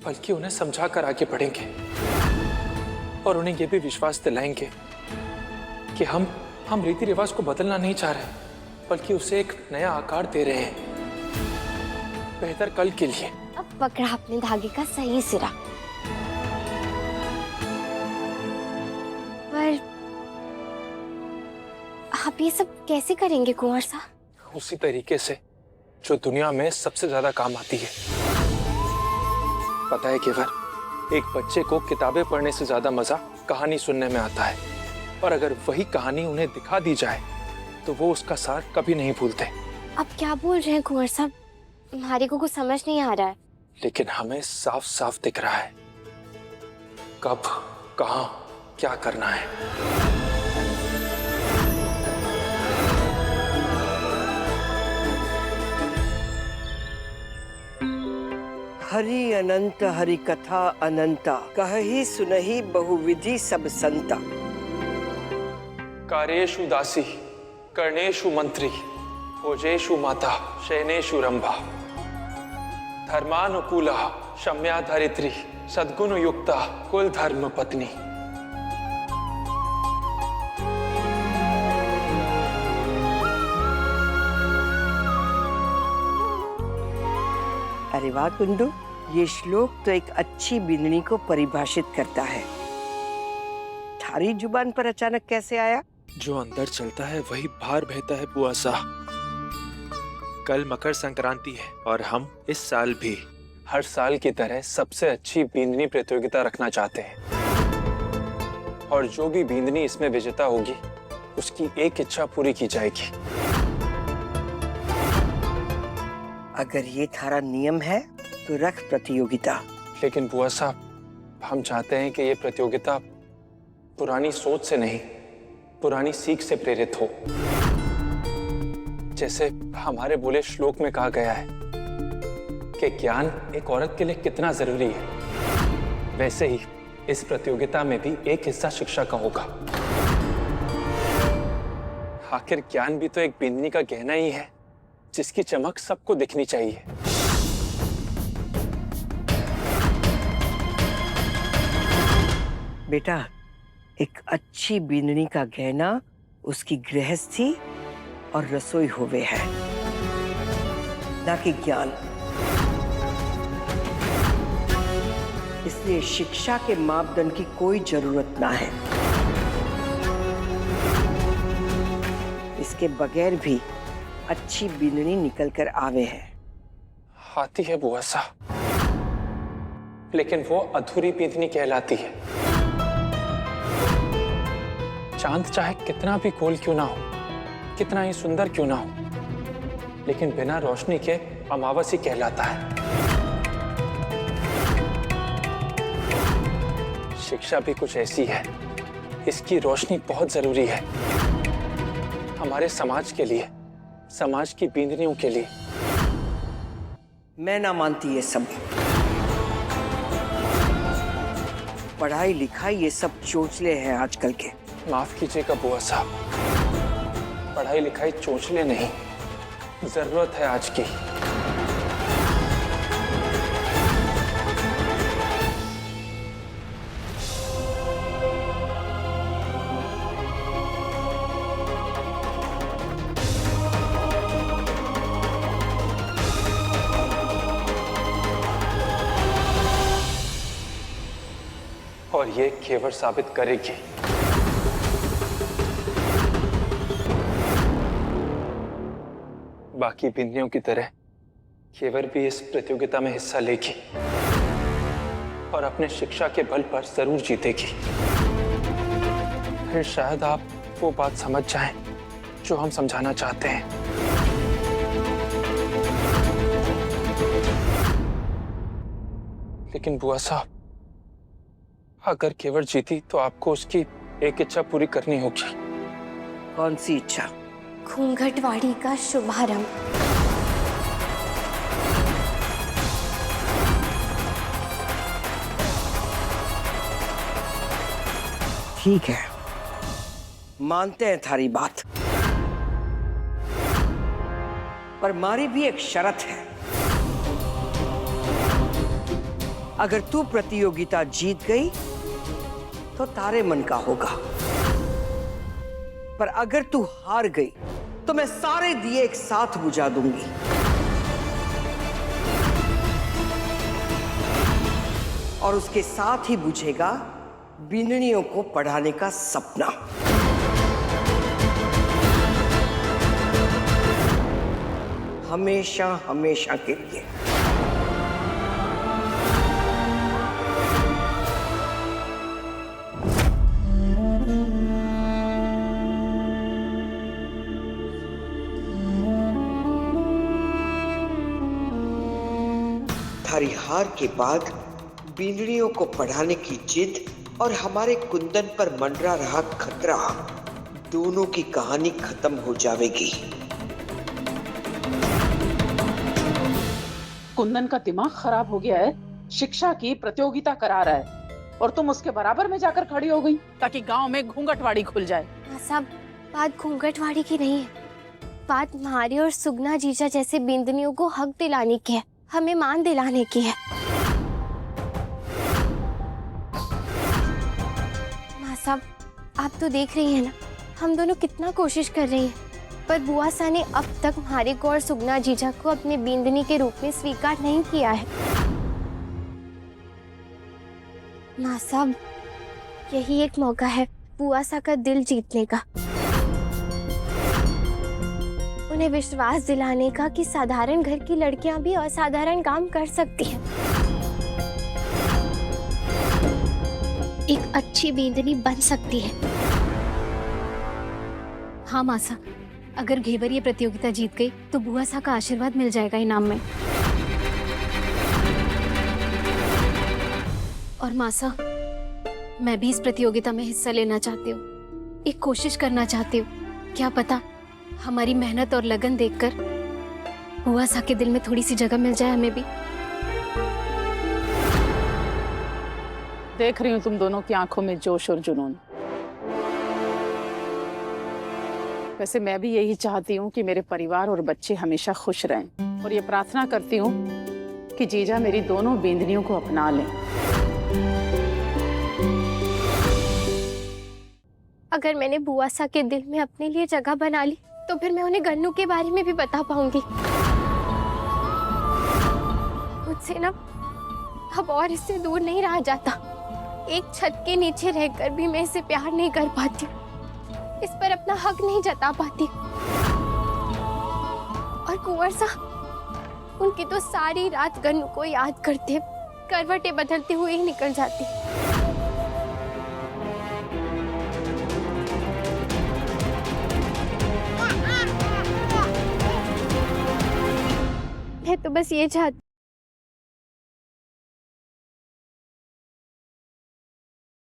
बल्कि उन्हें समझा कर आगे बढ़ेंगे और उन्हें यह भी विश्वास दिलाएंगे कि हम रीति रिवाज को बदलना नहीं चाह रहे, बल्कि उसे एक नया आकार दे रहे हैं, बेहतर कल के लिए। अब पकड़ा अपने धागे का सही सिरा। पर आप ये सब कैसे करेंगे कुंवर साहब? उसी तरीके से जो दुनिया में सबसे ज्यादा काम आती है। पता है केवल, एक बच्चे को किताबें पढ़ने से ज्यादा मजा कहानी सुनने में आता है, और अगर वही कहानी उन्हें दिखा दी जाए तो वो उसका सार कभी नहीं भूलते। आप क्या बोल रहे हैं कुंवर साहब? हमारे को कुछ समझ नहीं आ रहा है। लेकिन हमें साफ साफ दिख रहा है कब, कहां, क्या करना है। हरि अनंत हरि कथा अनंता, कहहि सुनहि बहुविधि सब संता। कार्येषु दासी, कर्णेषु मंत्री, भोजेषु माता, शयनेषु रंभा। धर्मानुकूला, शम्या धरित्री, सद्गुण युक्ता, कुल धर्म पत्नी। अरे वाह कुंदू, ये श्लोक तो एक अच्छी बिंदनी को परिभाषित करता है। थारी जुबान पर अचानक कैसे आया? जो अंदर चलता है वही बाहर बहता है बुआ साहब। कल मकर संक्रांति है और हम इस साल भी हर साल की तरह सबसे अच्छी बींदनी प्रतियोगिता रखना चाहते हैं, और जो भी बींदनी इसमें विजेता होगी उसकी एक इच्छा पूरी की जाएगी। अगर ये थारा नियम है तो रख प्रतियोगिता। लेकिन बुआ साहब, हम चाहते हैं कि ये प्रतियोगिता पुरानी सोच से नहीं, पुरानी सीख से प्रेरित हो। जैसे हमारे बोले श्लोक में कहा गया है कि ज्ञान एक औरत के लिए कितना जरूरी है, वैसे ही इस प्रतियोगिता में भी एक हिस्सा शिक्षा का होगा। आखिर ज्ञान भी तो एक बिंदनी का गहना ही है, जिसकी चमक सबको दिखनी चाहिए। बेटा, एक अच्छी बिंदनी का गहना उसकी गृहस्थी और रसोई होवे है, ना कि ज्ञान। इसलिए शिक्षा के मापदंड की कोई जरूरत ना है। इसके बगैर भी अच्छी बिंदनी निकल कर आवे है। आती है बुआ साहब, लेकिन वो अधूरी बिंदनी कहलाती है। चांद चाहे कितना भी गोल क्यों ना हो, कितना ही सुंदर क्यों ना हो, लेकिन बिना रोशनी के अमावस ही कहलाता है। शिक्षा भी कुछ ऐसी है, इसकी रोशनी बहुत जरूरी है हमारे समाज के लिए, समाज की बिंदनियों के लिए। मैं ना मानती ये सब। पढ़ाई लिखाई ये सब चोचले हैं आजकल के। माफ कीजिएगा बुआ साहब, पढ़ाई लिखाई चोचले नहीं, जरूरत है आज की। और ये केवल साबित करेगी बाकी बिंदियों की तरह केवल भी इस प्रतियोगिता में हिस्सा लेगी और अपने शिक्षा के बल पर जरूर जीतेगी। फिर शायद आप वो बात समझ जाएं जो हम समझाना चाहते हैं। लेकिन बुआ साहब, अगर केवल जीती तो आपको उसकी एक इच्छा पूरी करनी होगी। कौन सी इच्छा? घूंघटवाड़ी का शुभारंभ। ठीक है, मानते हैं थारी बात, पर मारी भी एक शर्त है। अगर तू प्रतियोगिता जीत गई तो तारे मन का होगा, पर अगर तू हार गई तो मैं सारे दिए एक साथ बुझा दूंगी। और उसके साथ ही बुझेगा बिंदनियों को पढ़ाने का सपना। हमेशा हमेशा के लिए। थारी हार के बाद बिंदनियों को पढ़ाने की जिद और हमारे कुंदन पर मंडरा रहा खतरा, दोनों की कहानी खत्म हो जाएगी। कुंदन का दिमाग खराब हो गया है, शिक्षा की प्रतियोगिता करा रहा है और तुम उसके बराबर में जाकर खड़ी हो गई ताकि गांव में घूंघटवाड़ी खुल जाए। हाँ साहब, बात घूंघटवाड़ी की नहीं है, बात मारी और सुगना जीजा जैसे बिंदनियों को हक दिलाने की है, हमें मान दिलाने की है। माँ साहब, आप तो देख रही हैं ना, हम दोनों कितना कोशिश कर रही हैं, पर बुआ सा ने अब तक हमारे को और सुगना जीजा को अपने बिंदनी के रूप में स्वीकार नहीं किया है। माँ साहब, यही एक मौका है बुआ सा का दिल जीतने का, उन्हें विश्वास दिलाने का कि साधारण घर की लड़कियां भी असाधारण काम कर सकती हैं। एक अच्छी बिंदनी बन सकती है। हाँ मासा, अगर घेवर ये प्रतियोगिता जीत गई तो बुआ सा का आशीर्वाद मिल जाएगा इनाम में। और मासा, मैं भी इस प्रतियोगिता में हिस्सा लेना चाहती हूँ, एक कोशिश करना चाहती हूँ। क्या पता हमारी मेहनत और लगन देखकर बुआ सा के दिल में थोड़ी सी जगह मिल जाए हमें भी। देख रही हूँ तुम दोनों की आंखों में जोश और जुनून। वैसे मैं भी यही चाहती हूँ कि मेरे परिवार और बच्चे हमेशा खुश रहें, और ये प्रार्थना करती हूँ कि जीजा मेरी दोनों बिंदनियों को अपना लें। अगर मैंने बुआ सा के दिल में अपने लिए जगह बना ली तो फिर मैं उन्हें गन्नू के बारे में भी बता पाऊंगी। मुझसे ना अब और इससे दूर नहीं रहा जाता। एक छत के नीचे रहकर भी मैं इसे प्यार नहीं कर पाती, इस पर अपना हक नहीं जता पाती। और कुंवर सा, उनकी तो सारी रात गन्नू को याद करते करवटें बदलते हुए ही निकल जाती। मैं तो बस ये चाहती